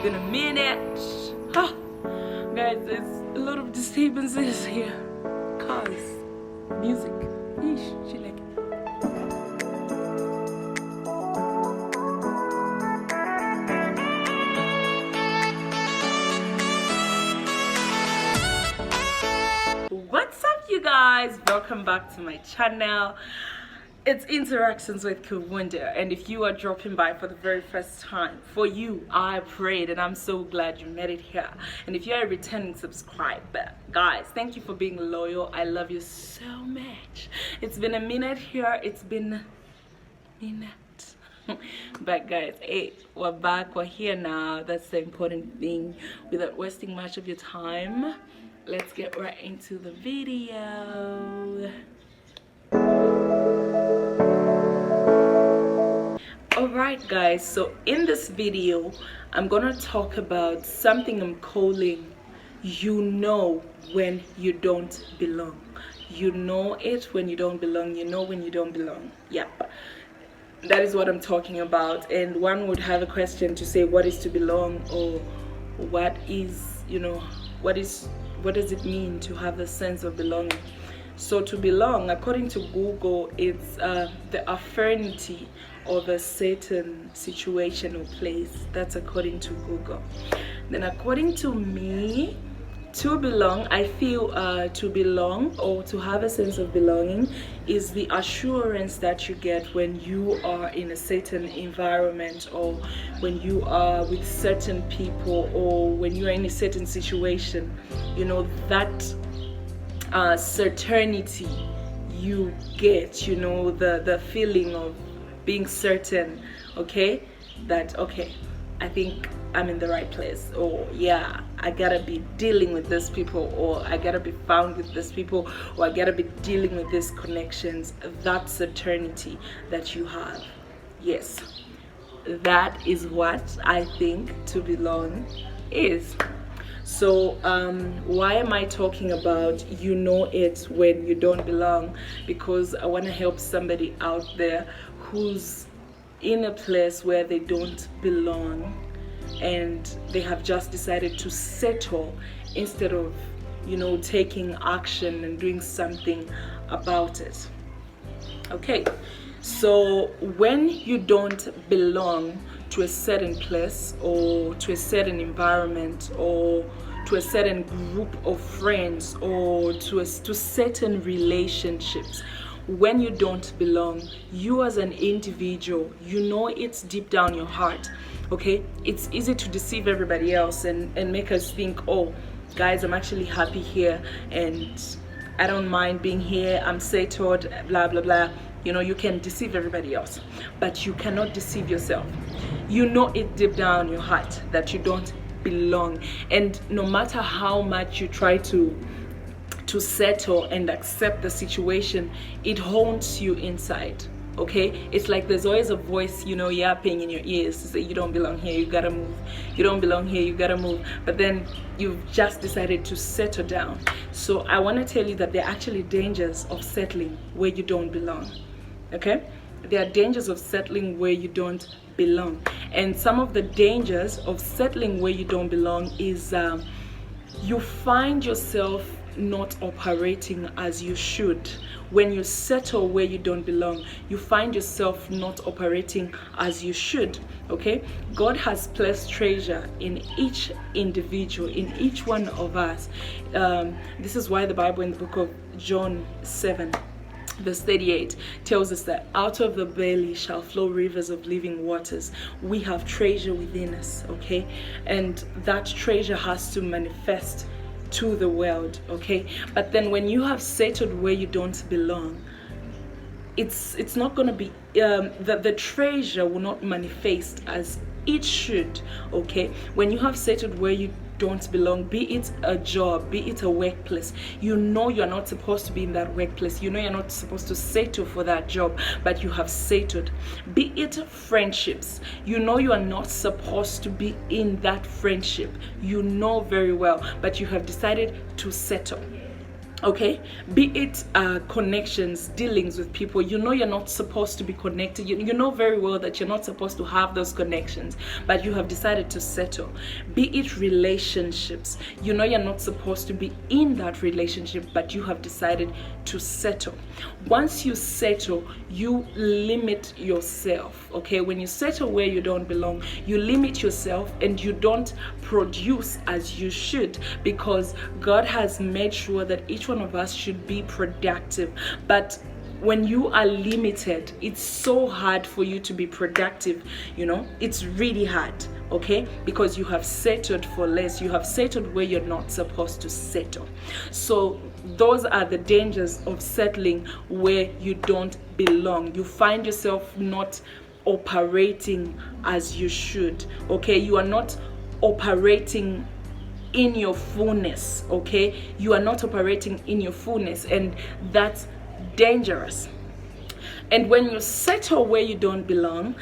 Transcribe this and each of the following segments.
been a minute. Guys, there's a lot of disturbances here. Cars, music, she like. What's up, you guys? Welcome back to my channel. It's Interactions with KUWUNDA, and if you are dropping by for the very first time, for you I prayed, and I'm so glad you made it here. And if you're a returning subscriber, guys, thank you for being loyal. I love you so much. It's been a minute here. It's been a minute. But guys, hey, we're back, we're here now. That's the important thing. Without wasting much of your time, let's get right into the video. Alright guys, so in this video I'm gonna talk about something I'm calling you know when you don't belong. You know it when you don't belong. You know when you don't belong. Yeah, that is what I'm talking about. And one would have a question to say, what is to belong, or what is, what does it mean to have a sense of belonging? So to belong, according to Google, it's the affinity of a certain situation or place. That's according to Google. Then according to me, to belong, I feel to belong, or to have a sense of belonging, is the assurance that you get when you are in a certain environment, or when you are with certain people, or when you are in a certain situation. That certainty you get, the feeling of being certain, that I think I'm in the right place, or yeah, I gotta be dealing with these people, or I gotta be found with these people, or I gotta be dealing with these connections. That certainty that you have, yes, that is what I think to belong is. So why am I talking about you know it when you don't belong? Because I want to help somebody out there who's in a place where they don't belong, and they have just decided to settle instead of taking action and doing something about it. Okay, so when you don't belong to a certain place, or to a certain environment, or to a certain group of friends, or to certain relationships, when you don't belong, you as an individual, it's deep down your heart. It's easy to deceive everybody else and make us think, oh guys, I'm actually happy here and I don't mind being here, I'm settled, blah blah blah. You can deceive everybody else, but you cannot deceive yourself. It deep down your heart that you don't belong, and no matter how much you try to settle and accept the situation, it haunts you inside. It's like there's always a voice yapping in your ears to say, you don't belong here, you gotta move. You don't belong here, you gotta move. But then you've just decided to settle down. So I want to tell you that there are actually dangers of settling where you don't belong. There are dangers of settling where you don't belong. And some of the dangers of settling where you don't belong is you find yourself not operating as you should. When you settle where you don't belong, you find yourself not operating as you should. God has placed treasure in each individual, in each one of us. This is why the Bible in the book of John 7 verse 38 tells us that out of the belly shall flow rivers of living waters. We have treasure within us, and that treasure has to manifest to the world. But then when you have settled where you don't belong, it's not going to be the treasure will not manifest as it should. When you have settled where you don't belong, be it a job, be it a workplace, you're not supposed to be in that workplace, you're not supposed to settle for that job, but you have settled. Be it friendships, you are not supposed to be in that friendship, very well, but you have decided to settle. Okay, be it connections, dealings with people. You know you're not supposed to be connected. You know very well that you're not supposed to have those connections, but you have decided to settle. Be it relationships. You know you're not supposed to be in that relationship, but you have decided to settle. Once you settle, you limit yourself. Okay, when you settle where you don't belong, you limit yourself and you don't produce as you should, because God has made sure that each one of us should be productive. But when you are limited, it's so hard for you to be productive. You know, it's really hard, okay, because you have settled for less. You have settled where you're not supposed to settle. So those are the dangers of settling where you don't belong. You find yourself not operating as you should. Okay, you are not operating in your fullness. Okay, you are not operating in your fullness, and that's dangerous. And when you settle where you don't belong,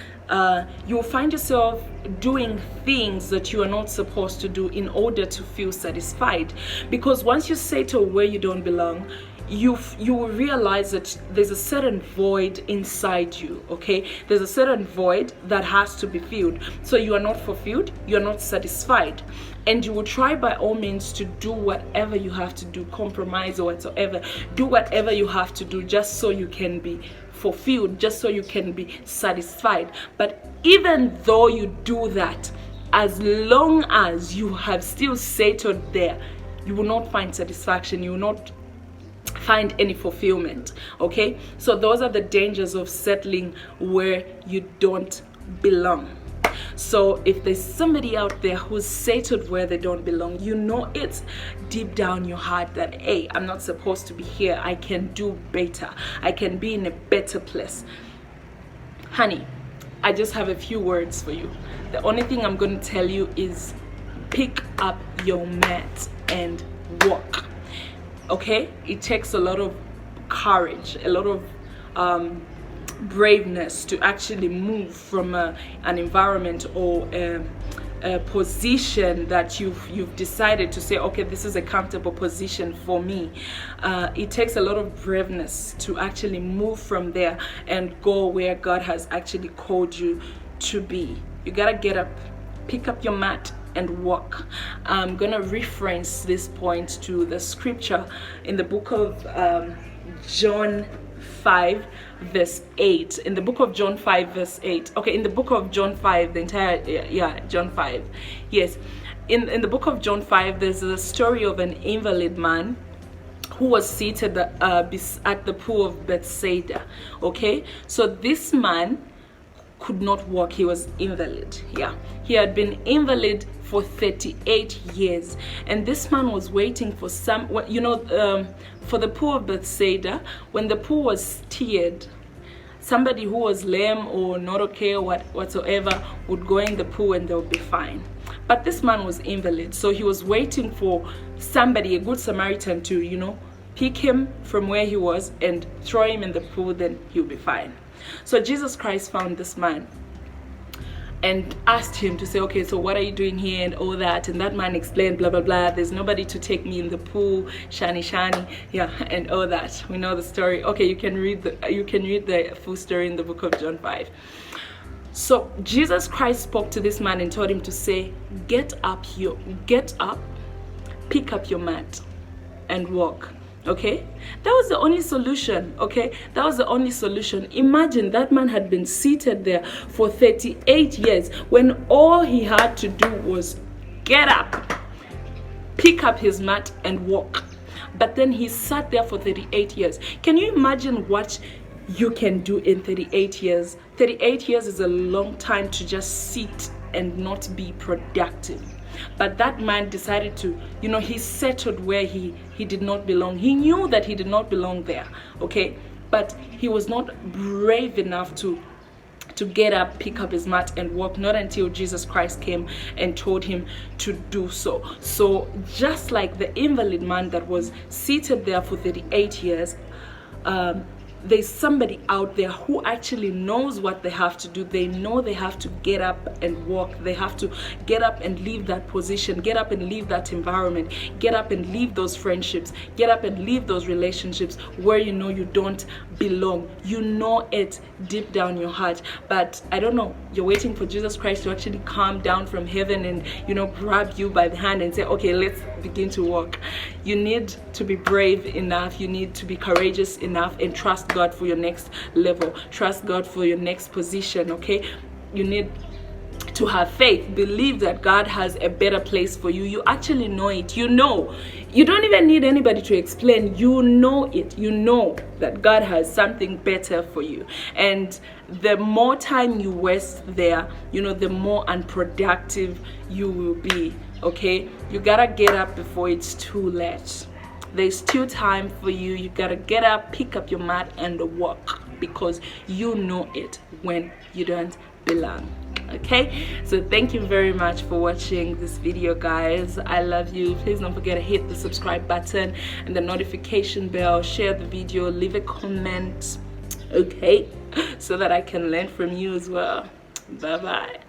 you'll find yourself doing things that you are not supposed to do in order to feel satisfied. Because once you settle where you don't belong, you will realize that there's a certain void inside you. Okay, there's a certain void that has to be filled. So you are not fulfilled, you are not satisfied, and you will try by all means to do whatever you have to do, compromise or whatsoever, do whatever you have to do just so you can be fulfilled, just so you can be satisfied. But even though you do that, as long as you have still settled there, you will not find satisfaction, you will not find any fulfillment. Okay, so those are the dangers of settling where you don't belong. So if there's somebody out there who's settled where they don't belong, you know it's deep down your heart that, hey, I'm not supposed to be here, I can do better, I can be in a better place. Honey, I just have a few words for you. The only thing I'm going to tell you is pick up your mat and walk. Okay, it takes a lot of courage, a lot of braveness to actually move from an environment or a position that you've decided to say, okay, this is a comfortable position for me. It takes a lot of braveness to actually move from there and go where God has actually called you to be. You gotta get up, pick up your mat and walk. I'm gonna reference this point to the scripture in the book of John 5 verse 8. In the book of John 5 verse 8. Okay, in the book of John 5, the entire John 5. Yes, in the book of John 5, there's a story of an invalid man who was seated at the pool of Bethsaida. Okay, so this man could not walk. He was invalid. Yeah, he had been invalid for 38 years, and this man was waiting for some, you know, for the pool of Bethsaida. When the pool was stirred, somebody who was lame or not okay or whatsoever would go in the pool and they'll be fine. But this man was invalid, so he was waiting for somebody, a good Samaritan, to, you know, pick him from where he was and throw him in the pool, then he'll be fine. So Jesus Christ found this man and asked him to say, okay, so what are you doing here and all that? And that man explained, blah blah blah, there's nobody to take me in the pool, shani, yeah, and all that. We know the story. Okay, you can read the full story in the book of John 5. So Jesus Christ spoke to this man and told him to say, get up, pick up your mat and walk. Okay, that was the only solution. Okay, that was the only solution. Imagine that man had been seated there for 38 years when all he had to do was get up, pick up his mat and walk. But then he sat there for 38 years. Can you imagine what you can do in 38 years? 38 years is a long time to just sit and not be productive. But that man decided to, you know, he settled where he did not belong. He knew that he did not belong there, okay? But he was not brave enough to get up, pick up his mat and walk, not until Jesus Christ came and told him to do so. So just like the invalid man that was seated there for 38 years, there's somebody out there who actually knows what they have to do. They know they have to get up and walk. They have to get up and leave that position, get up and leave that environment, get up and leave those friendships, get up and leave those relationships where you know you don't belong. You know it deep down your heart, but I don't know, you're waiting for Jesus Christ to actually come down from heaven and, you know, grab you by the hand and say, okay, let's begin to walk. You need to be brave enough, you need to be courageous enough, and trust God for your next level, trust God for your next position. Okay, you need to have faith, believe that God has a better place for you. You actually know it. You know, you don't even need anybody to explain. You know it. You know that God has something better for you, and the more time you waste there, you know, the more unproductive you will be. Okay, you gotta get up before it's too late. There's still time for you. You gotta get up, pick up your mat and walk, because you know it when you don't belong. Okay, so thank you very much for watching this video, guys. I love you. Please don't forget to hit the subscribe button and the notification bell, share the video, leave a comment, okay, so that I can learn from you as well. Bye bye.